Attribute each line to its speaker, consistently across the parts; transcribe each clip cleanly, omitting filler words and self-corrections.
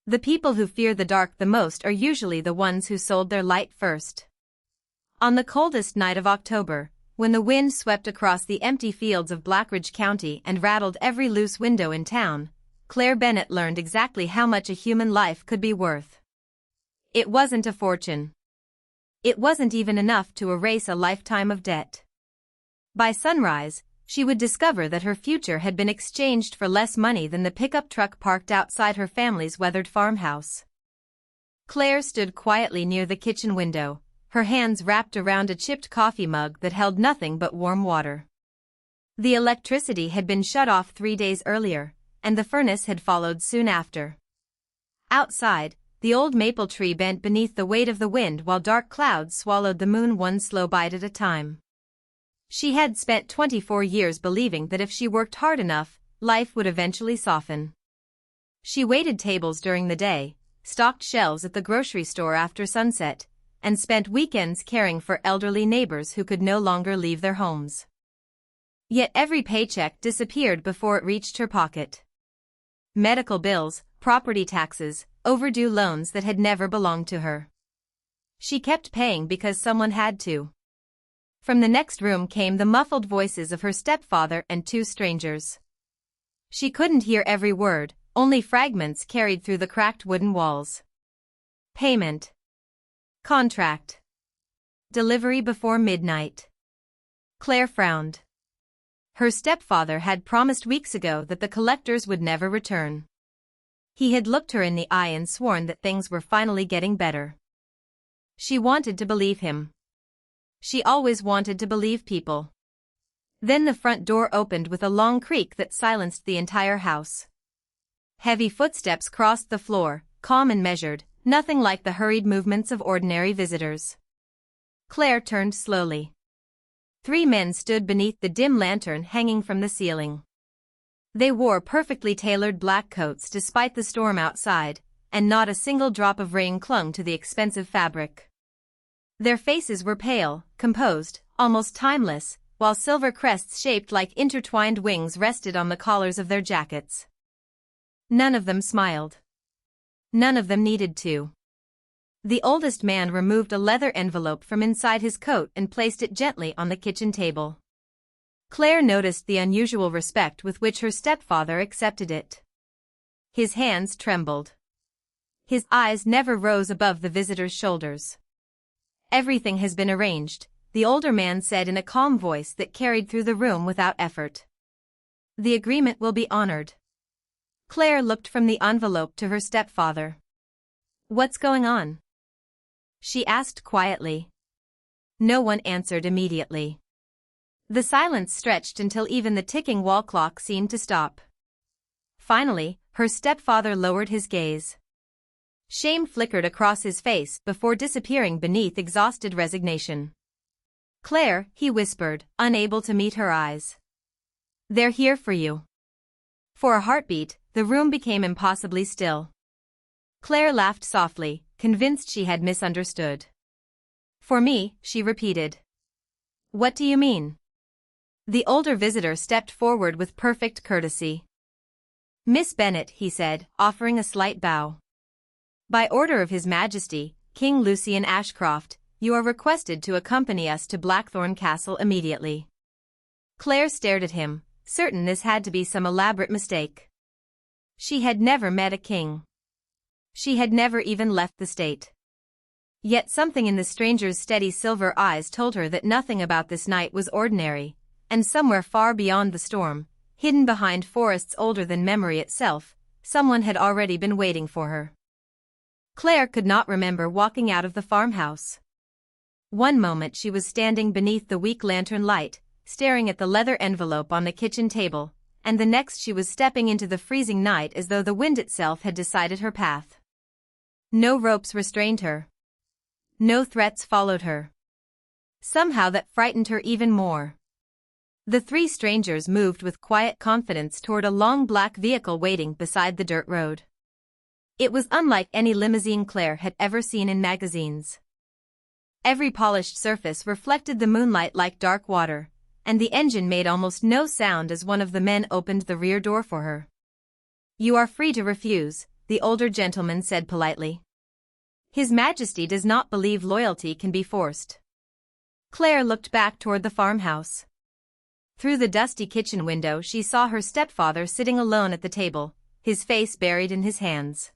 Speaker 1: The people who fear the dark the most are usually the ones who sold their light first. On the coldest night of October, when the wind swept across the empty fields of Blackridge County and rattled every loose window in town, Claire Bennett learned exactly how much a human life could be worth. It wasn't a fortune. It wasn't even enough to erase a lifetime of debt. By sunrise, she would discover that her future had been exchanged for less money than the pickup truck parked outside her family's weathered farmhouse. Claire stood quietly near the kitchen window, her hands wrapped around a chipped coffee mug that held nothing but warm water. The electricity had been shut off 3 days earlier, and the furnace had followed soon after. Outside, the old maple tree bent beneath the weight of the wind while dark clouds swallowed the moon one slow bite at a time. She had spent 24 years believing that if she worked hard enough, life would eventually soften. She waited tables during the day, stocked shelves at the grocery store after sunset, and spent weekends caring for elderly neighbors who could no longer leave their homes. Yet every paycheck disappeared before it reached her pocket. Medical bills, property taxes, overdue loans that had never belonged to her. She kept paying because someone had to. From the next room came the muffled voices of her stepfather and 2 strangers. She couldn't hear every word, only fragments carried through the cracked wooden walls. Payment. Contract. Delivery before midnight. Claire frowned. Her stepfather had promised weeks ago that the collectors would never return. He had looked her in the eye and sworn that things were finally getting better. She wanted to believe him. She always wanted to believe people. Then the front door opened with a long creak that silenced the entire house. Heavy footsteps crossed the floor, calm and measured, nothing like the hurried movements of ordinary visitors. Claire turned slowly. 3 men stood beneath the dim lantern hanging from the ceiling. They wore perfectly tailored black coats despite the storm outside, and not a single drop of rain clung to the expensive fabric. Their faces were pale, composed, almost timeless, while silver crests shaped like intertwined wings rested on the collars of their jackets. None of them smiled. None of them needed to. The oldest man removed a leather envelope from inside his coat and placed it gently on the kitchen table. Claire noticed the unusual respect with which her stepfather accepted it. His hands trembled. His eyes never rose above the visitor's shoulders. "Everything has been arranged," the older man said in a calm voice that carried through the room without effort. "The agreement will be honored." Claire looked from the envelope to her stepfather. "What's going on?" she asked quietly. No one answered immediately. The silence stretched until even the ticking wall clock seemed to stop. Finally, her stepfather lowered his gaze. Shame flickered across his face before disappearing beneath exhausted resignation. "Claire," he whispered, unable to meet her eyes. "They're here for you." For a heartbeat, the room became impossibly still. Claire laughed softly, convinced she had misunderstood. "For me," she repeated. "What do you mean?" The older visitor stepped forward with perfect courtesy. "Miss Bennett," he said, offering a slight bow. "By order of His Majesty, King Lucian Ashcroft, you are requested to accompany us to Blackthorn Castle immediately." Claire stared at him, certain this had to be some elaborate mistake. She had never met a king. She had never even left the state. Yet something in the stranger's steady silver eyes told her that nothing about this night was ordinary, and somewhere far beyond the storm, hidden behind forests older than memory itself, someone had already been waiting for her. Claire could not remember walking out of the farmhouse. One moment she was standing beneath the weak lantern light, staring at the leather envelope on the kitchen table, and the next she was stepping into the freezing night as though the wind itself had decided her path. No ropes restrained her. No threats followed her. Somehow that frightened her even more. The 3 strangers moved with quiet confidence toward a long black vehicle waiting beside the dirt road. It was unlike any limousine Claire had ever seen in magazines. Every polished surface reflected the moonlight like dark water, and the engine made almost no sound as one of the men opened the rear door for her. "You are free to refuse," the older gentleman said politely. His Majesty does not believe loyalty can be forced. Claire looked back toward the farmhouse. Through the dusty kitchen window she saw her stepfather sitting alone at the table, his face buried in his hands.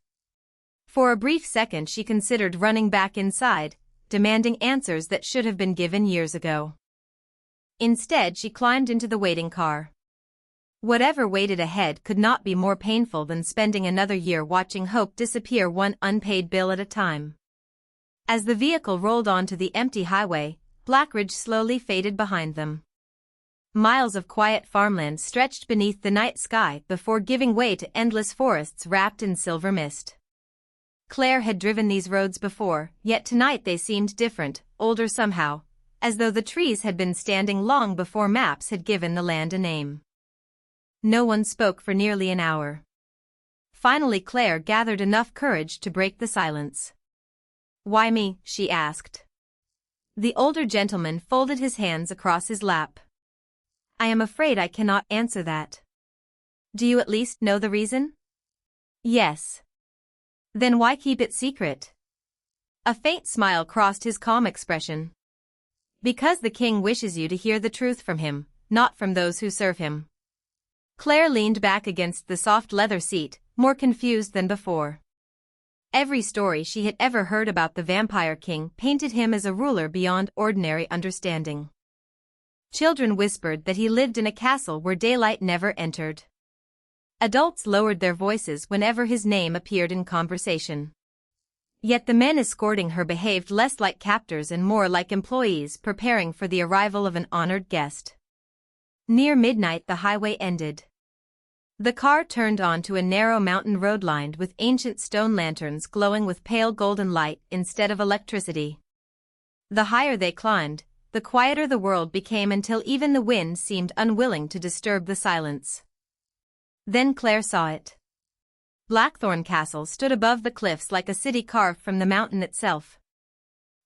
Speaker 1: For a brief second she considered running back inside, demanding answers that should have been given years ago. Instead she climbed into the waiting car. Whatever waited ahead could not be more painful than spending another year watching hope disappear one unpaid bill at a time. As the vehicle rolled onto the empty highway, Blackridge slowly faded behind them. Miles of quiet farmland stretched beneath the night sky before giving way to endless forests wrapped in silver mist. Claire had driven these roads before, yet tonight they seemed different, older somehow, as though the trees had been standing long before maps had given the land a name. No one spoke for nearly an hour. Finally Claire gathered enough courage to break the silence. "Why me?" she asked. The older gentleman folded his hands across his lap. "I am afraid I cannot answer that." "Do you at least know the reason?" "Yes." "Then why keep it secret?" A faint smile crossed his calm expression. "Because the king wishes you to hear the truth from him, not from those who serve him." Claire leaned back against the soft leather seat, more confused than before. Every story she had ever heard about the Vampire King painted him as a ruler beyond ordinary understanding. Children whispered that he lived in a castle where daylight never entered. Adults lowered their voices whenever his name appeared in conversation. Yet the men escorting her behaved less like captors and more like employees preparing for the arrival of an honored guest. Near midnight the highway ended. The car turned onto a narrow mountain road lined with ancient stone lanterns glowing with pale golden light instead of electricity. The higher they climbed, the quieter the world became until even the wind seemed unwilling to disturb the silence. Then Claire saw it. Blackthorn Castle stood above the cliffs like a city carved from the mountain itself.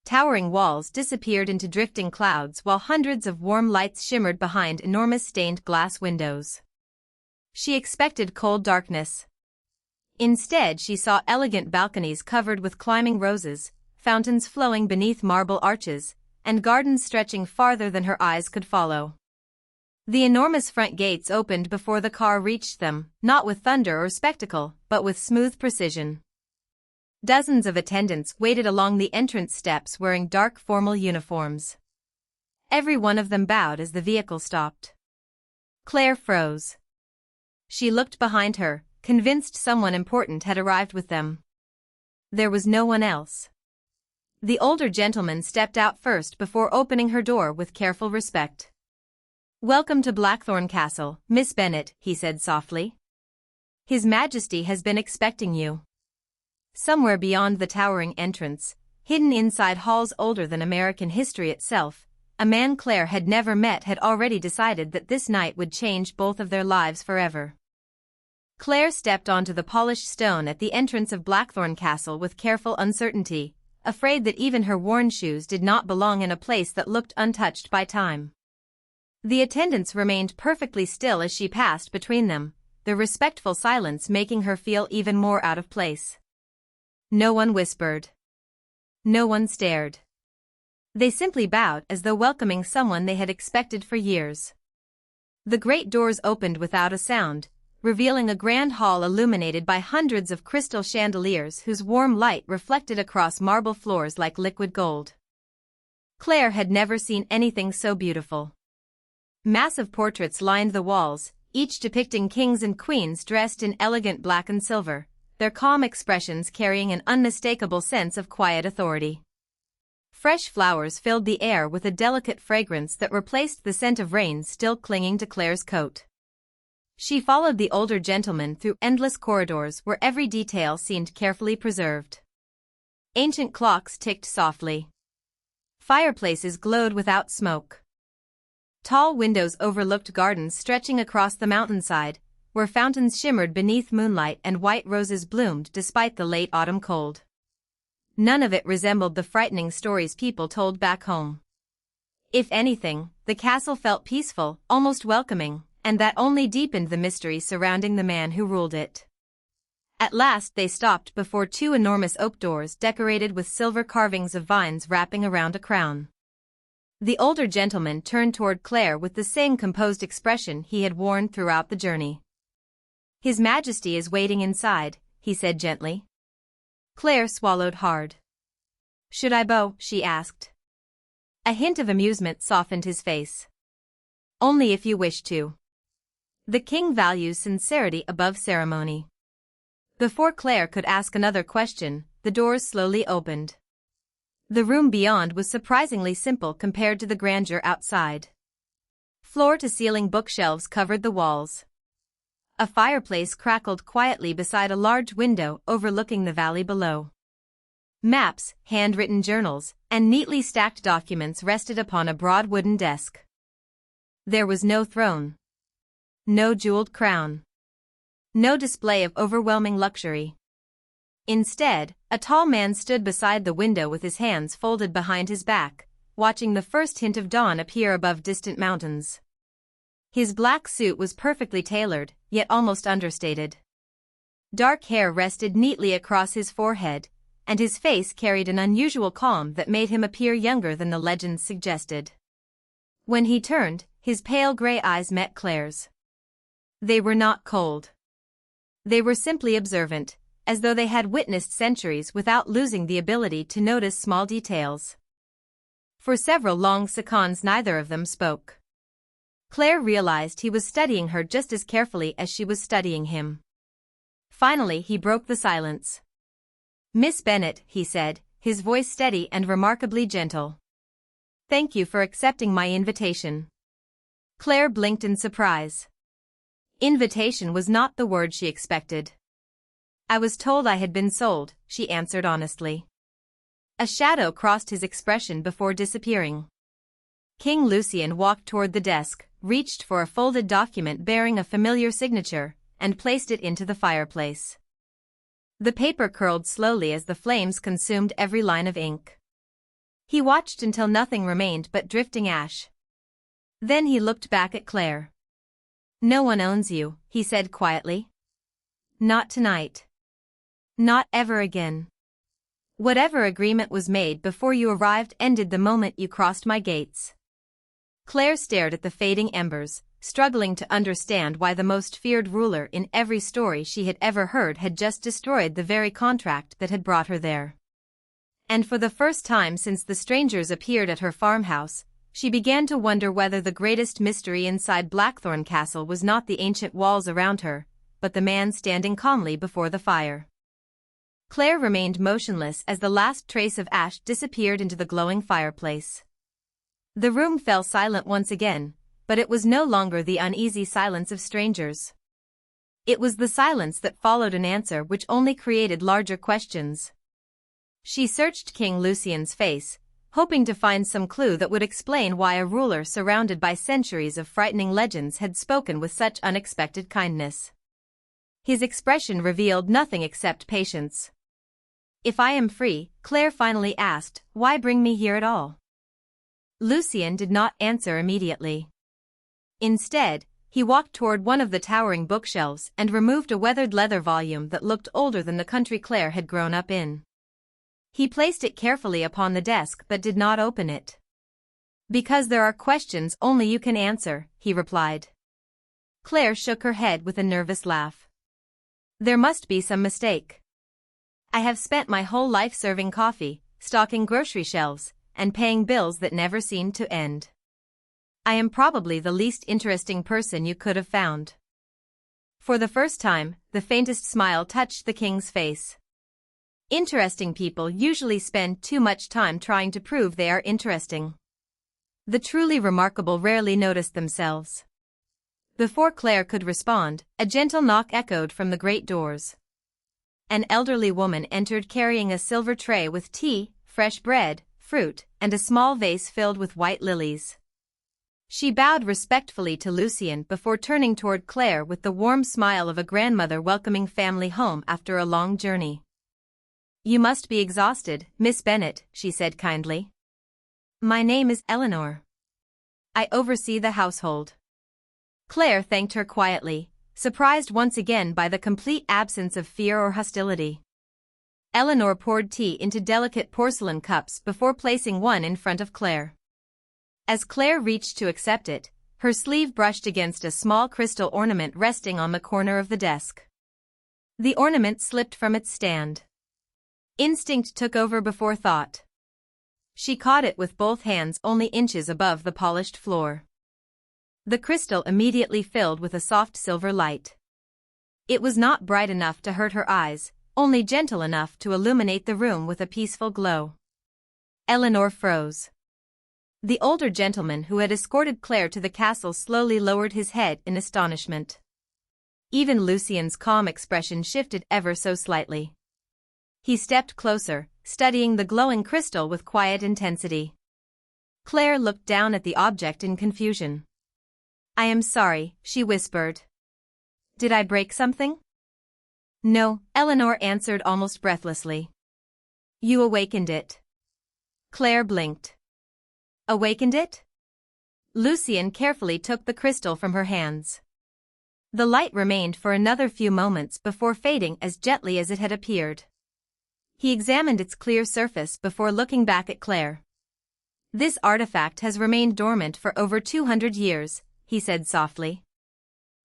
Speaker 1: Towering walls disappeared into drifting clouds while hundreds of warm lights shimmered behind enormous stained glass windows. She expected cold darkness. Instead she saw elegant balconies covered with climbing roses, fountains flowing beneath marble arches, and gardens stretching farther than her eyes could follow. The enormous front gates opened before the car reached them, not with thunder or spectacle, but with smooth precision. Dozens of attendants waited along the entrance steps wearing dark formal uniforms. Every one of them bowed as the vehicle stopped. Claire froze. She looked behind her, convinced someone important had arrived with them. There was no one else. The older gentleman stepped out first before opening her door with careful respect. "Welcome to Blackthorn Castle, Miss Bennet," he said softly. "His Majesty has been expecting you." Somewhere beyond the towering entrance, hidden inside halls older than American history itself, a man Claire had never met had already decided that this night would change both of their lives forever. Claire stepped onto the polished stone at the entrance of Blackthorn Castle with careful uncertainty, afraid that even her worn shoes did not belong in a place that looked untouched by time. The attendants remained perfectly still as she passed between them, their respectful silence making her feel even more out of place. No one whispered. No one stared. They simply bowed as though welcoming someone they had expected for years. The great doors opened without a sound, revealing a grand hall illuminated by hundreds of crystal chandeliers whose warm light reflected across marble floors like liquid gold. Claire had never seen anything so beautiful. Massive portraits lined the walls, each depicting kings and queens dressed in elegant black and silver, their calm expressions carrying an unmistakable sense of quiet authority. Fresh flowers filled the air with a delicate fragrance that replaced the scent of rain still clinging to Claire's coat. She followed the older gentleman through endless corridors where every detail seemed carefully preserved. Ancient clocks ticked softly. Fireplaces glowed without smoke. Tall windows overlooked gardens stretching across the mountainside, where fountains shimmered beneath moonlight and white roses bloomed despite the late autumn cold. None of it resembled the frightening stories people told back home. If anything, the castle felt peaceful, almost welcoming, and that only deepened the mystery surrounding the man who ruled it. At last they stopped before two enormous oak doors decorated with silver carvings of vines wrapping around a crown. The older gentleman turned toward Claire with the same composed expression he had worn throughout the journey. "His Majesty is waiting inside," he said gently. Claire swallowed hard. "Should I bow?" she asked. A hint of amusement softened his face. "Only if you wish to. The king values sincerity above ceremony." Before Claire could ask another question, the doors slowly opened. The room beyond was surprisingly simple compared to the grandeur outside. Floor-to-ceiling bookshelves covered the walls. A fireplace crackled quietly beside a large window overlooking the valley below. Maps, handwritten journals, and neatly stacked documents rested upon a broad wooden desk. There was no throne. No jeweled crown. No display of overwhelming luxury. Instead, a tall man stood beside the window with his hands folded behind his back, watching the first hint of dawn appear above distant mountains. His black suit was perfectly tailored, yet almost understated. Dark hair rested neatly across his forehead, and his face carried an unusual calm that made him appear younger than the legends suggested. When he turned, his pale gray eyes met Claire's. They were not cold. They were simply observant, as though they had witnessed centuries without losing the ability to notice small details. For several long seconds neither of them spoke. Claire realized he was studying her just as carefully as she was studying him. Finally he broke the silence. "Miss Bennet," he said, his voice steady and remarkably gentle. "Thank you for accepting my invitation." Claire blinked in surprise. Invitation was not the word she expected. "I was told I had been sold," she answered honestly. A shadow crossed his expression before disappearing. King Lucien walked toward the desk, reached for a folded document bearing a familiar signature, and placed it into the fireplace. The paper curled slowly as the flames consumed every line of ink. He watched until nothing remained but drifting ash. Then he looked back at Claire. "No one owns you," he said quietly. "Not tonight. Not ever again. Whatever agreement was made before you arrived ended the moment you crossed my gates." Claire stared at the fading embers, struggling to understand why the most feared ruler in every story she had ever heard had just destroyed the very contract that had brought her there. And for the first time since the strangers appeared at her farmhouse, she began to wonder whether the greatest mystery inside Blackthorn Castle was not the ancient walls around her, but the man standing calmly before the fire. Claire remained motionless as the last trace of ash disappeared into the glowing fireplace. The room fell silent once again, but it was no longer the uneasy silence of strangers. It was the silence that followed an answer which only created larger questions. She searched King Lucien's face, hoping to find some clue that would explain why a ruler surrounded by centuries of frightening legends had spoken with such unexpected kindness. His expression revealed nothing except patience. "If I am free," Claire finally asked, "why bring me here at all?" Lucien did not answer immediately. Instead, he walked toward one of the towering bookshelves and removed a weathered leather volume that looked older than the country Claire had grown up in. He placed it carefully upon the desk but did not open it. "Because there are questions only you can answer," he replied. Claire shook her head with a nervous laugh. "There must be some mistake. I have spent my whole life serving coffee, stocking grocery shelves, and paying bills that never seemed to end. I am probably the least interesting person you could have found." For the first time, the faintest smile touched the king's face. Interesting people usually spend too much time trying to prove they are interesting. The truly remarkable rarely notice themselves. Before Claire could respond, a gentle knock echoed from the great doors. An elderly woman entered carrying a silver tray with tea, fresh bread, fruit, and a small vase filled with white lilies. She bowed respectfully to Lucien before turning toward Claire with the warm smile of a grandmother welcoming family home after a long journey. "You must be exhausted, Miss Bennet," she said kindly. "My name is Eleanor. I oversee the household." Claire thanked her quietly, surprised once again by the complete absence of fear or hostility. Eleanor poured tea into delicate porcelain cups before placing one in front of Claire. As Claire reached to accept it, her sleeve brushed against a small crystal ornament resting on the corner of the desk. The ornament slipped from its stand. Instinct took over before thought. She caught it with both hands only inches above the polished floor. The crystal immediately filled with a soft silver light. It was not bright enough to hurt her eyes, only gentle enough to illuminate the room with a peaceful glow. Eleanor froze. The older gentleman who had escorted Claire to the castle slowly lowered his head in astonishment. Even Lucien's calm expression shifted ever so slightly. He stepped closer, studying the glowing crystal with quiet intensity. Claire looked down at the object in confusion. "I am sorry," she whispered. "Did I break something?" "No," Eleanor answered almost breathlessly. "You awakened it." Claire blinked. "Awakened it?" Lucien carefully took the crystal from her hands. The light remained for another few moments before fading as gently as it had appeared. He examined its clear surface before looking back at Claire. "This artifact has remained dormant for over 200 years, he said softly.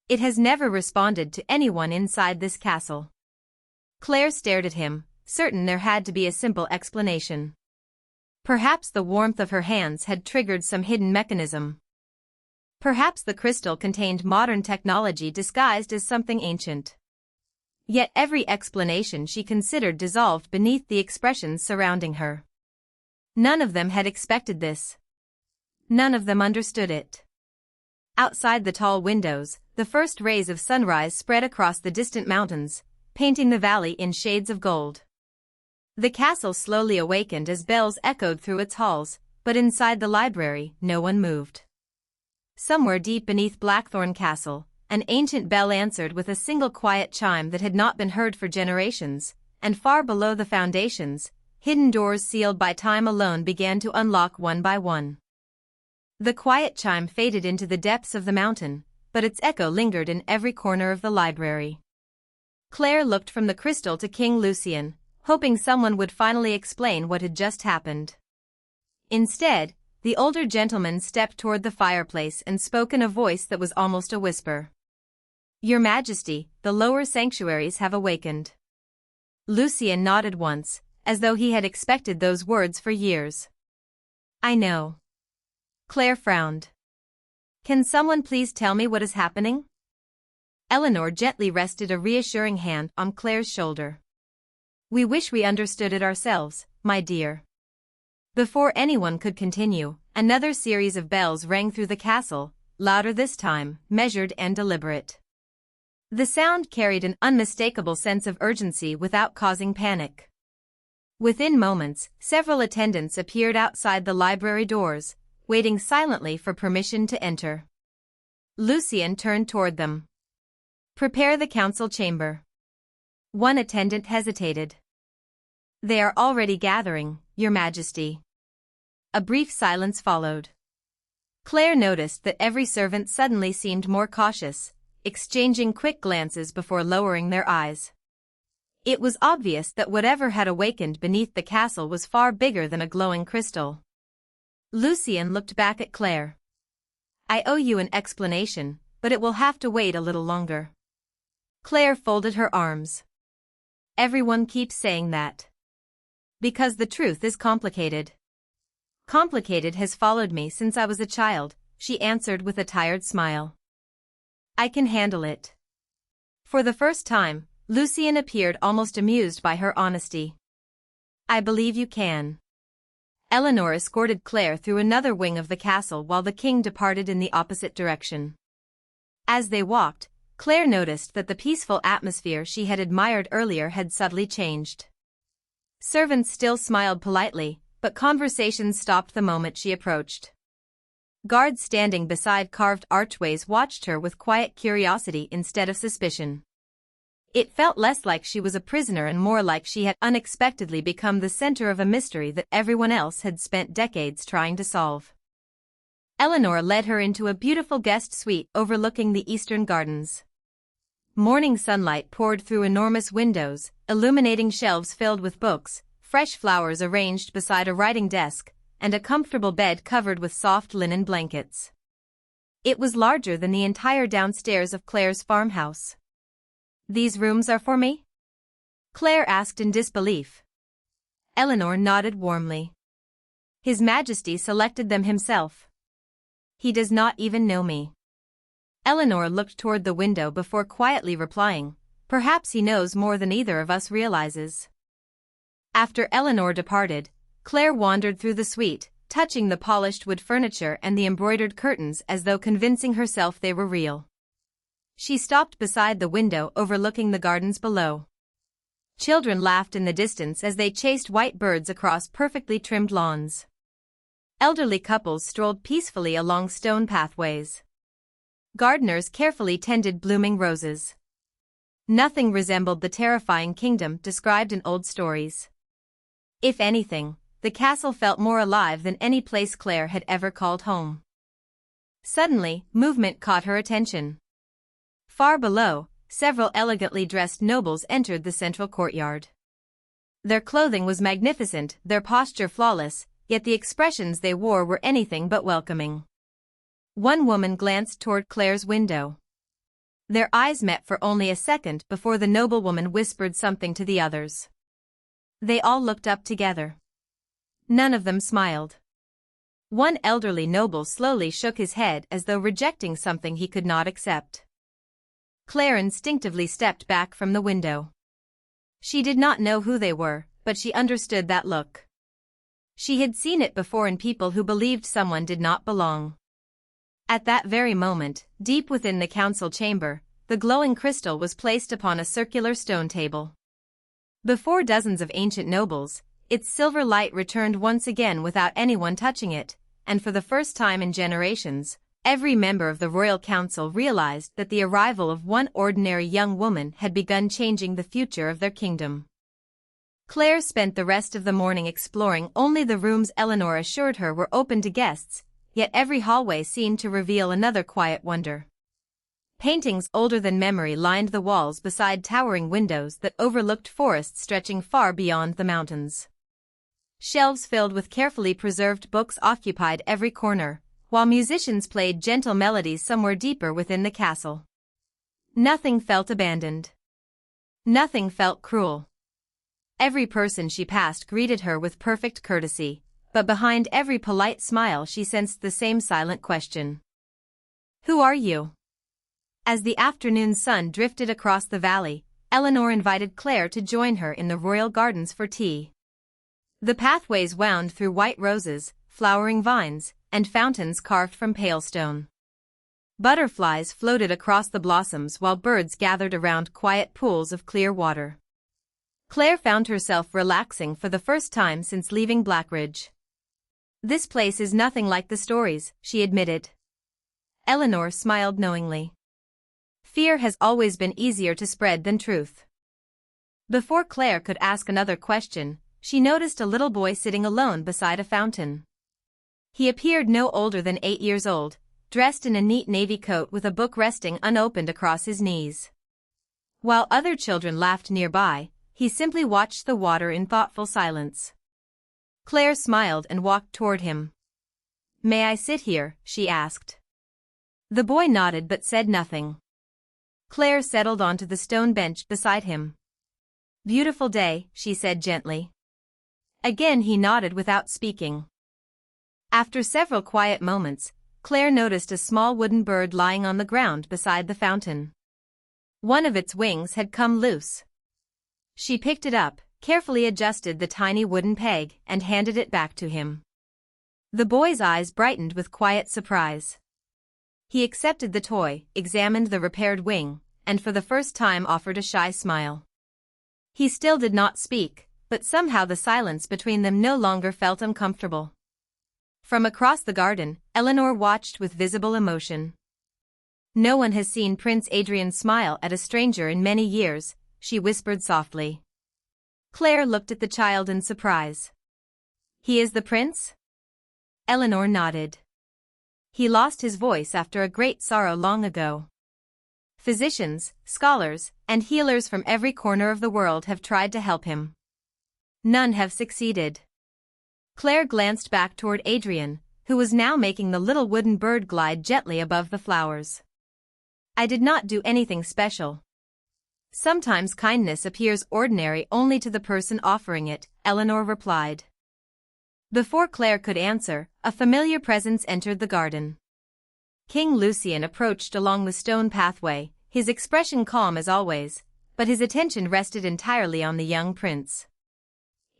Speaker 1: "It has never responded to anyone inside this castle." Claire stared at him, certain there had to be a simple explanation. Perhaps the warmth of her hands had triggered some hidden mechanism. Perhaps the crystal contained modern technology disguised as something ancient. Yet every explanation she considered dissolved beneath the expressions surrounding her. None of them had expected this. None of them understood it. Outside the tall windows, the first rays of sunrise spread across the distant mountains, painting the valley in shades of gold. The castle slowly awakened as bells echoed through its halls, but inside the library, no one moved. Somewhere deep beneath Blackthorn Castle, an ancient bell answered with a single quiet chime that had not been heard for generations, and far below the foundations, hidden doors sealed by time alone began to unlock one by one. The quiet chime faded into the depths of the mountain, but its echo lingered in every corner of the library. Claire looked from the crystal to King Lucien, hoping someone would finally explain what had just happened. Instead, the older gentleman stepped toward the fireplace and spoke in a voice that was almost a whisper. "Your Majesty, the lower sanctuaries have awakened." Lucien nodded once, as though he had expected those words for years. "I know." Claire frowned. "Can someone please tell me what is happening?" Eleanor gently rested a reassuring hand on Claire's shoulder. "We wish we understood it ourselves, my dear." Before anyone could continue, another series of bells rang through the castle, louder this time, measured and deliberate. The sound carried an unmistakable sense of urgency without causing panic. Within moments, several attendants appeared outside the library doors, waiting silently for permission to enter. Lucien turned toward them. "Prepare the council chamber." One attendant hesitated. "They are already gathering, Your Majesty." A brief silence followed. Claire noticed that every servant suddenly seemed more cautious, exchanging quick glances before lowering their eyes. It was obvious that whatever had awakened beneath the castle was far bigger than a glowing crystal. Lucien looked back at Claire. "I owe you an explanation, but it will have to wait a little longer." Claire folded her arms. "Everyone keeps saying that. Because the truth is complicated." "Complicated has followed me since I was a child," she answered with a tired smile. "I can handle it." For the first time, Lucien appeared almost amused by her honesty. "I believe you can." Eleanor escorted Claire through another wing of the castle while the king departed in the opposite direction. As they walked, Claire noticed that the peaceful atmosphere she had admired earlier had subtly changed. Servants still smiled politely, but conversations stopped the moment she approached. Guards standing beside carved archways watched her with quiet curiosity instead of suspicion. It felt less like she was a prisoner and more like she had unexpectedly become the center of a mystery that everyone else had spent decades trying to solve. Eleanor led her into a beautiful guest suite overlooking the eastern gardens. Morning sunlight poured through enormous windows, illuminating shelves filled with books, fresh flowers arranged beside a writing desk, and a comfortable bed covered with soft linen blankets. It was larger than the entire downstairs of Claire's farmhouse. "These rooms are for me?" Claire asked in disbelief. Eleanor nodded warmly. "His Majesty selected them himself. He does not even know me." Eleanor looked toward the window before quietly replying, "Perhaps he knows more than either of us realizes." After Eleanor departed, Claire wandered through the suite, touching the polished wood furniture and the embroidered curtains as though convincing herself they were real. She stopped beside the window overlooking the gardens below. Children laughed in the distance as they chased white birds across perfectly trimmed lawns. Elderly couples strolled peacefully along stone pathways. Gardeners carefully tended blooming roses. Nothing resembled the terrifying kingdom described in old stories. If anything, the castle felt more alive than any place Claire had ever called home. Suddenly, movement caught her attention. Far below, several elegantly dressed nobles entered the central courtyard. Their clothing was magnificent, their posture flawless, yet the expressions they wore were anything but welcoming. One woman glanced toward Claire's window. Their eyes met for only a second before the noblewoman whispered something to the others. They all looked up together. None of them smiled. One elderly noble slowly shook his head as though rejecting something he could not accept. Claire instinctively stepped back from the window. She did not know who they were, but she understood that look. She had seen it before in people who believed someone did not belong. At that very moment, deep within the council chamber, the glowing crystal was placed upon a circular stone table. Before dozens of ancient nobles, its silver light returned once again without anyone touching it, and for the first time in generations, every member of the royal council realized that the arrival of one ordinary young woman had begun changing the future of their kingdom. Claire spent the rest of the morning exploring only the rooms Eleanor assured her were open to guests, yet every hallway seemed to reveal another quiet wonder. Paintings older than memory lined the walls beside towering windows that overlooked forests stretching far beyond the mountains. Shelves filled with carefully preserved books occupied every corner, while musicians played gentle melodies somewhere deeper within the castle. Nothing felt abandoned. Nothing felt cruel. Every person she passed greeted her with perfect courtesy, but behind every polite smile she sensed the same silent question. "Who are you?" As the afternoon sun drifted across the valley, Eleanor invited Claire to join her in the royal gardens for tea. The pathways wound through white roses, flowering vines, and fountains carved from pale stone. Butterflies floated across the blossoms while birds gathered around quiet pools of clear water. Claire found herself relaxing for the first time since leaving Blackridge. "This place is nothing like the stories," she admitted. Eleanor smiled knowingly. Fear has always been easier to spread than truth. Before Claire could ask another question, she noticed a little boy sitting alone beside a fountain. He appeared no older than 8 years old, dressed in a neat navy coat with a book resting unopened across his knees. While other children laughed nearby, he simply watched the water in thoughtful silence. Claire smiled and walked toward him. "May I sit here?" she asked. The boy nodded but said nothing. Claire settled onto the stone bench beside him. "Beautiful day," she said gently. Again he nodded without speaking. After several quiet moments, Claire noticed a small wooden bird lying on the ground beside the fountain. One of its wings had come loose. She picked it up, carefully adjusted the tiny wooden peg, and handed it back to him. The boy's eyes brightened with quiet surprise. He accepted the toy, examined the repaired wing, and for the first time offered a shy smile. He still did not speak, but somehow the silence between them no longer felt uncomfortable. From across the garden, Eleanor watched with visible emotion. "No one has seen Prince Adrian smile at a stranger in many years," she whispered softly. Claire looked at the child in surprise. "He is the prince?" Eleanor nodded. "He lost his voice after a great sorrow long ago." Physicians, scholars, and healers from every corner of the world have tried to help him. None have succeeded. Claire glanced back toward Adrian, who was now making the little wooden bird glide gently above the flowers. I did not do anything special. Sometimes kindness appears ordinary only to the person offering it, Eleanor replied. Before Claire could answer, a familiar presence entered the garden. King Lucian approached along the stone pathway, his expression calm as always, but his attention rested entirely on the young prince.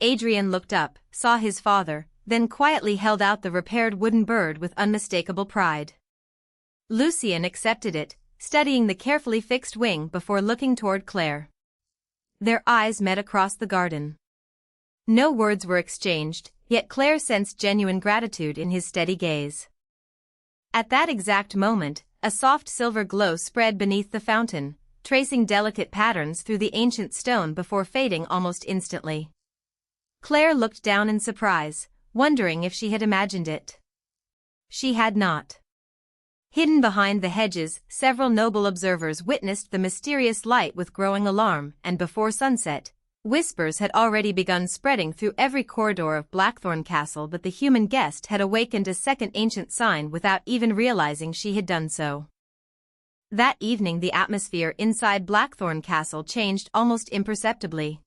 Speaker 1: Adrian looked up, saw his father, then quietly held out the repaired wooden bird with unmistakable pride. Lucian accepted it, studying the carefully fixed wing before looking toward Claire. Their eyes met across the garden. No words were exchanged, yet Claire sensed genuine gratitude in his steady gaze. At that exact moment, a soft silver glow spread beneath the fountain, tracing delicate patterns through the ancient stone before fading almost instantly. Claire looked down in surprise, wondering if she had imagined it. She had not. Hidden behind the hedges, several noble observers witnessed the mysterious light with growing alarm, and before sunset, whispers had already begun spreading through every corridor of Blackthorn Castle that the human guest had awakened a second ancient sign without even realizing she had done so. That evening the atmosphere inside Blackthorn Castle changed almost imperceptibly.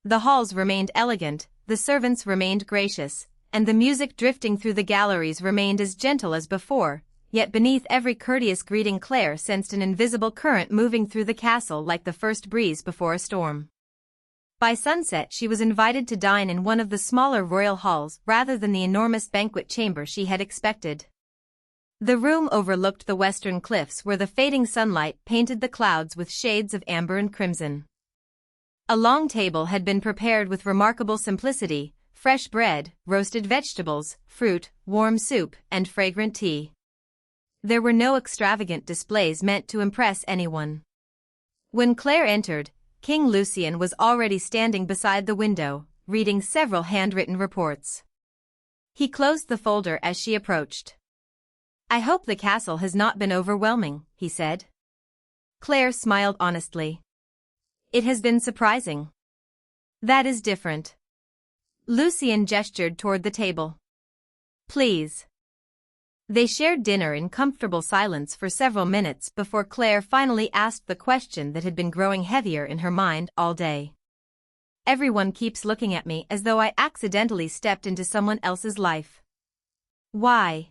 Speaker 1: The halls remained elegant, the servants remained gracious, and the music drifting through the galleries remained as gentle as before, yet beneath every courteous greeting Claire sensed an invisible current moving through the castle like the first breeze before a storm. By sunset she was invited to dine in one of the smaller royal halls rather than the enormous banquet chamber she had expected. The room overlooked the western cliffs where the fading sunlight painted the clouds with shades of amber and crimson. A long table had been prepared with remarkable simplicity, fresh bread, roasted vegetables, fruit, warm soup, and fragrant tea. There were no extravagant displays meant to impress anyone. When Claire entered, King Lucian was already standing beside the window, reading several handwritten reports. He closed the folder as she approached. I hope the castle has not been overwhelming, he said. Claire smiled honestly. It has been surprising. That is different. Lucian gestured toward the table. Please. They shared dinner in comfortable silence for several minutes before Claire finally asked the question that had been growing heavier in her mind all day. Everyone keeps looking at me as though I accidentally stepped into someone else's life. Why?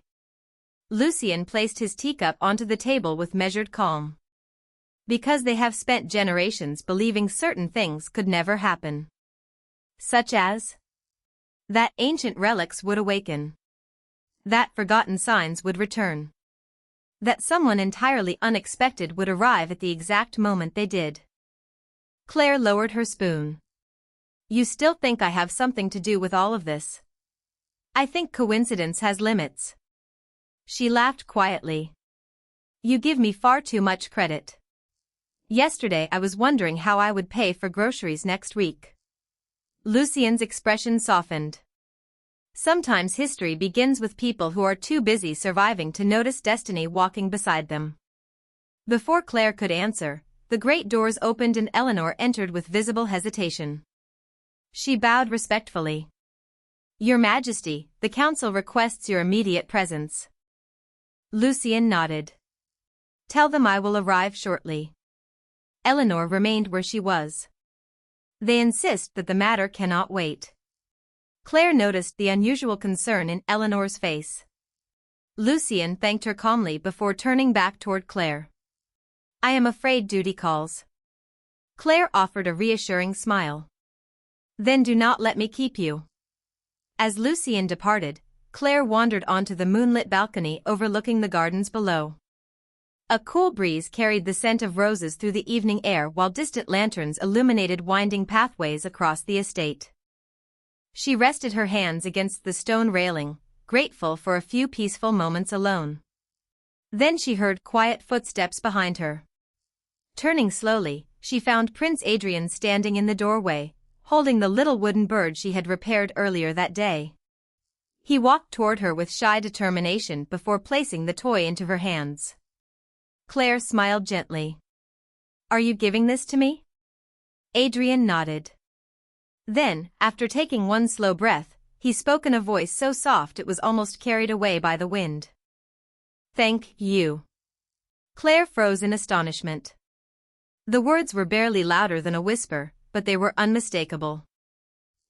Speaker 1: Lucian placed his teacup onto the table with measured calm. Because they have spent generations believing certain things could never happen. Such as? That ancient relics would awaken. That forgotten signs would return. That someone entirely unexpected would arrive at the exact moment they did. Claire lowered her spoon. You still think I have something to do with all of this? I think coincidence has limits. She laughed quietly. You give me far too much credit. Yesterday I was wondering how I would pay for groceries next week. Lucian's expression softened. Sometimes history begins with people who are too busy surviving to notice destiny walking beside them. Before Claire could answer, the great doors opened and Eleanor entered with visible hesitation. She bowed respectfully. Your Majesty, the council requests your immediate presence. Lucian nodded. Tell them I will arrive shortly. Eleanor remained where she was. They insist that the matter cannot wait. Claire noticed the unusual concern in Eleanor's face. Lucian thanked her calmly before turning back toward Claire. I am afraid duty calls. Claire offered a reassuring smile. Then do not let me keep you. As Lucian departed, Claire wandered onto the moonlit balcony overlooking the gardens below. A cool breeze carried the scent of roses through the evening air while distant lanterns illuminated winding pathways across the estate. She rested her hands against the stone railing, grateful for a few peaceful moments alone. Then she heard quiet footsteps behind her. Turning slowly, she found Prince Adrian standing in the doorway, holding the little wooden bird she had repaired earlier that day. He walked toward her with shy determination before placing the toy into her hands. Claire smiled gently. Are you giving this to me? Adrian nodded. Then, after taking one slow breath, he spoke in a voice so soft it was almost carried away by the wind. Thank you. Claire froze in astonishment. The words were barely louder than a whisper, but they were unmistakable.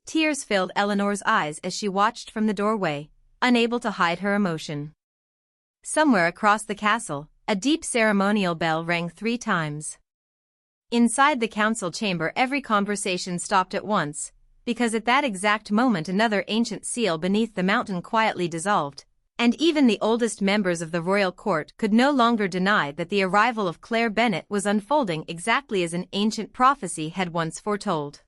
Speaker 1: Tears filled Eleanor's eyes as she watched from the doorway, unable to hide her emotion. Somewhere across the castle, a deep ceremonial bell rang 3 times. Inside the council chamber every conversation stopped at once, because at that exact moment another ancient seal beneath the mountain quietly dissolved, and even the oldest members of the royal court could no longer deny that the arrival of Claire Bennet was unfolding exactly as an ancient prophecy had once foretold.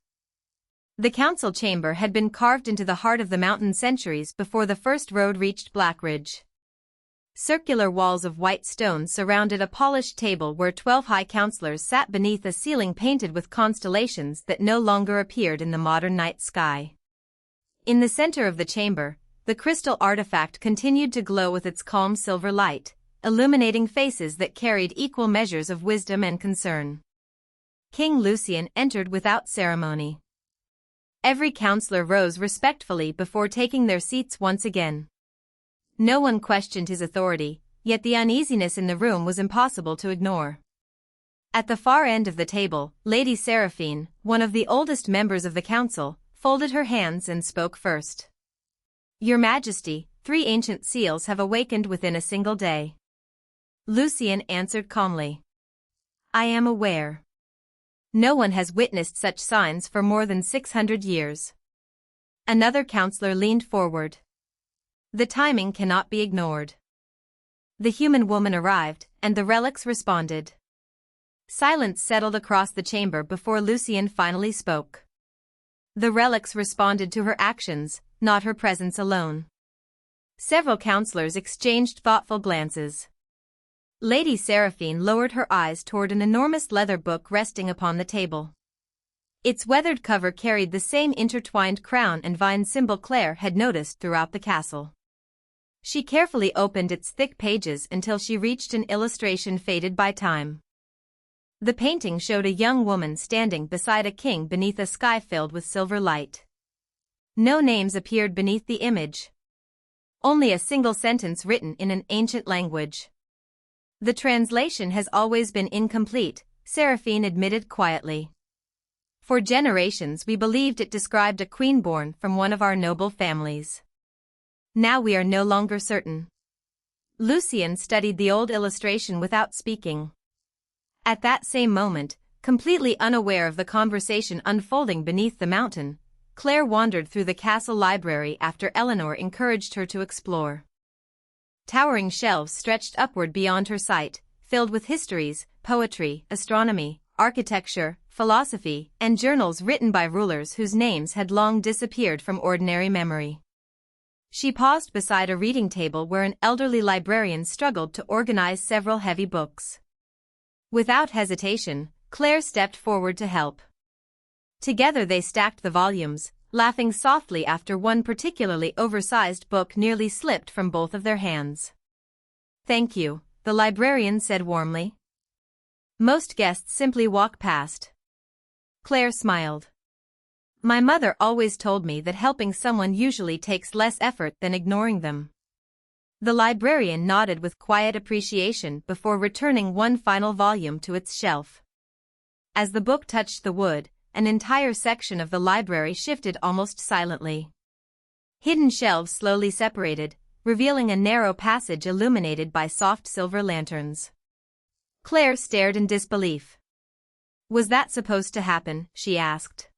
Speaker 1: The council chamber had been carved into the heart of the mountain centuries before the first road reached Blackridge. Circular walls of white stone surrounded a polished table where 12 high counselors sat beneath a ceiling painted with constellations that no longer appeared in the modern night sky. In the center of the chamber, the crystal artifact continued to glow with its calm silver light, illuminating faces that carried equal measures of wisdom and concern. King Lucian entered without ceremony. Every counselor rose respectfully before taking their seats once again. No one questioned his authority, yet the uneasiness in the room was impossible to ignore. At the far end of the table, Lady Seraphine, one of the oldest members of the council, folded her hands and spoke first. Your Majesty, 3 ancient seals have awakened within a single day. Lucian answered calmly. I am aware. No one has witnessed such signs for more than 600 years. Another counselor leaned forward. The timing cannot be ignored. The human woman arrived, and the relics responded. Silence settled across the chamber before Lucian finally spoke. The relics responded to her actions, not her presence alone. Several counselors exchanged thoughtful glances. Lady Seraphine lowered her eyes toward an enormous leather book resting upon the table. Its weathered cover carried the same intertwined crown and vine symbol Claire had noticed throughout the castle. She carefully opened its thick pages until she reached an illustration faded by time. The painting showed a young woman standing beside a king beneath a sky filled with silver light. No names appeared beneath the image. Only a single sentence written in an ancient language. The translation has always been incomplete, Seraphine admitted quietly. For generations we believed it described a queen born from one of our noble families. Now we are no longer certain. Lucian studied the old illustration without speaking. At that same moment, completely unaware of the conversation unfolding beneath the mountain, Claire wandered through the castle library after Eleanor encouraged her to explore. Towering shelves stretched upward beyond her sight, filled with histories, poetry, astronomy, architecture, philosophy, and journals written by rulers whose names had long disappeared from ordinary memory. She paused beside a reading table where an elderly librarian struggled to organize several heavy books. Without hesitation, Claire stepped forward to help. Together they stacked the volumes, laughing softly after one particularly oversized book nearly slipped from both of their hands. Thank you, the librarian said warmly. Most guests simply walk past. Claire smiled. My mother always told me that helping someone usually takes less effort than ignoring them. The librarian nodded with quiet appreciation before returning one final volume to its shelf. As the book touched the wood, an entire section of the library shifted almost silently. Hidden shelves slowly separated, revealing a narrow passage illuminated by soft silver lanterns. Claire stared in disbelief. Was that supposed to happen? She asked.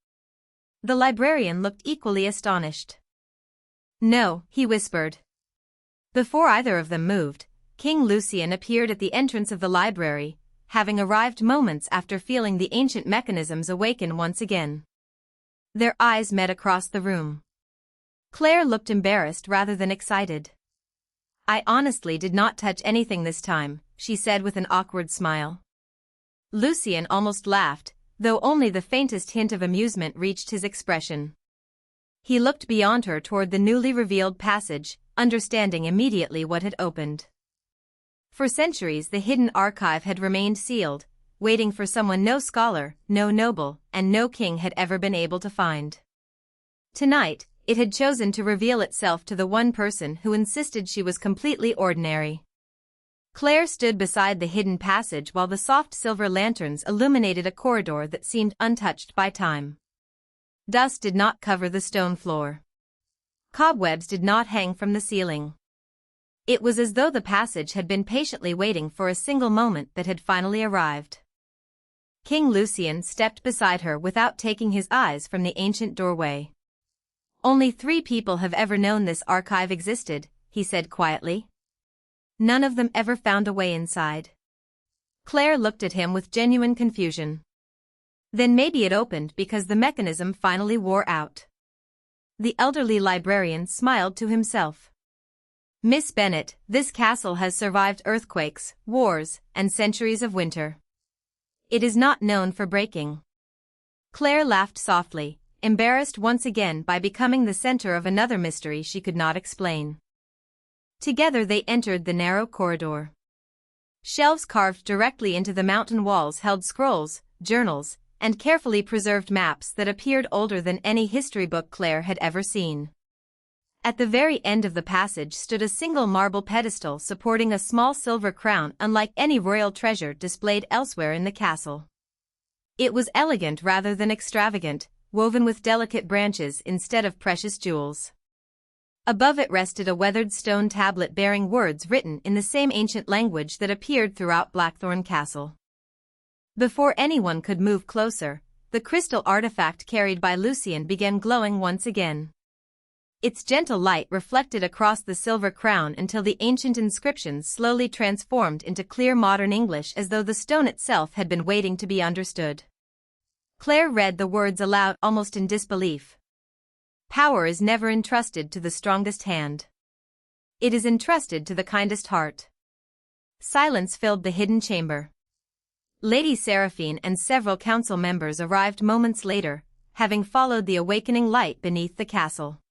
Speaker 1: The librarian looked equally astonished. No, he whispered. Before either of them moved, King Lucian appeared at the entrance of the library, having arrived moments after feeling the ancient mechanisms awaken once again. Their eyes met across the room. Claire looked embarrassed rather than excited. I honestly did not touch anything this time, she said with an awkward smile. Lucian almost laughed, though only the faintest hint of amusement reached his expression. He looked beyond her toward the newly revealed passage, understanding immediately what had opened. For centuries the hidden archive had remained sealed, waiting for someone no scholar, no noble, and no king had ever been able to find. Tonight, it had chosen to reveal itself to the one person who insisted she was completely ordinary. Claire stood beside the hidden passage while the soft silver lanterns illuminated a corridor that seemed untouched by time. Dust did not cover the stone floor. Cobwebs did not hang from the ceiling. It was as though the passage had been patiently waiting for a single moment that had finally arrived. King Lucien stepped beside her without taking his eyes from the ancient doorway. "Only 3 people have ever known this archive existed," he said quietly. "None of them ever found a way inside." Claire looked at him with genuine confusion. Then maybe it opened because the mechanism finally wore out. The elderly librarian smiled to himself. "Miss Bennet, this castle has survived earthquakes, wars, and centuries of winter. It is not known for breaking." Claire laughed softly, embarrassed once again by becoming the center of another mystery she could not explain. Together they entered the narrow corridor. Shelves carved directly into the mountain walls held scrolls, journals, and carefully preserved maps that appeared older than any history book Claire had ever seen. At the very end of the passage stood a single marble pedestal supporting a small silver crown unlike any royal treasure displayed elsewhere in the castle. It was elegant rather than extravagant, woven with delicate branches instead of precious jewels. Above it rested a weathered stone tablet bearing words written in the same ancient language that appeared throughout Blackthorn Castle. Before anyone could move closer, the crystal artifact carried by Lucien began glowing once again. Its gentle light reflected across the silver crown until the ancient inscriptions slowly transformed into clear modern English as though the stone itself had been waiting to be understood. Claire read the words aloud almost in disbelief. "Power is never entrusted to the strongest hand. It is entrusted to the kindest heart." Silence filled the hidden chamber. Lady Seraphine and several council members arrived moments later, having followed the awakening light beneath the castle.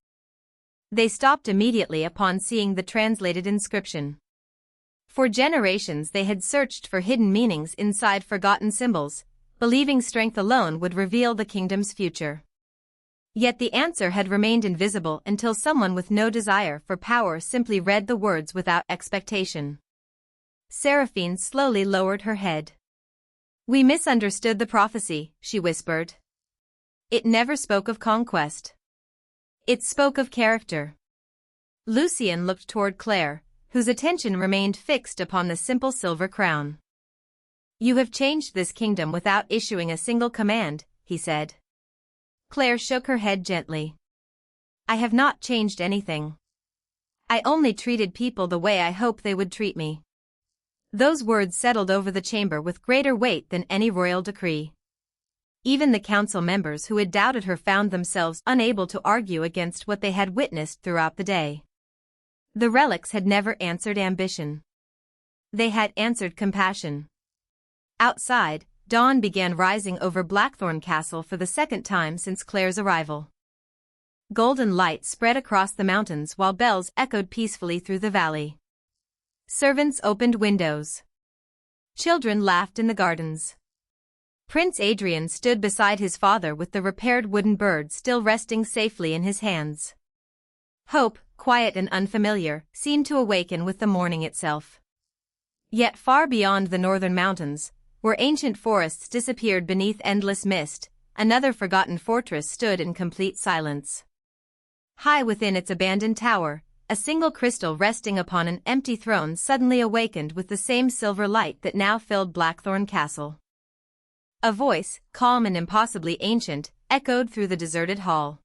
Speaker 1: They stopped immediately upon seeing the translated inscription. For generations they had searched for hidden meanings inside forgotten symbols, believing strength alone would reveal the kingdom's future. Yet the answer had remained invisible until someone with no desire for power simply read the words without expectation. Seraphine slowly lowered her head. "We misunderstood the prophecy," she whispered. "It never spoke of conquest. It spoke of character." Lucien looked toward Claire, whose attention remained fixed upon the simple silver crown. "You have changed this kingdom without issuing a single command," he said. Claire shook her head gently. "I have not changed anything. I only treated people the way I hoped they would treat me." Those words settled over the chamber with greater weight than any royal decree. Even the council members who had doubted her found themselves unable to argue against what they had witnessed throughout the day. The relics had never answered ambition. They had answered compassion. Outside, dawn began rising over Blackthorn Castle for the second time since Claire's arrival. Golden light spread across the mountains while bells echoed peacefully through the valley. Servants opened windows. Children laughed in the gardens. Prince Adrian stood beside his father with the repaired wooden bird still resting safely in his hands. Hope, quiet and unfamiliar, seemed to awaken with the morning itself. Yet far beyond the northern mountains, where ancient forests disappeared beneath endless mist, another forgotten fortress stood in complete silence. High within its abandoned tower, a single crystal resting upon an empty throne suddenly awakened with the same silver light that now filled Blackthorn Castle. A voice, calm and impossibly ancient, echoed through the deserted hall.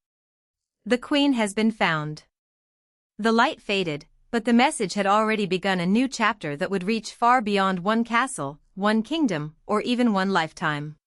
Speaker 1: "The Queen has been found." The light faded, but the message had already begun a new chapter that would reach far beyond one castle, one kingdom, or even one lifetime.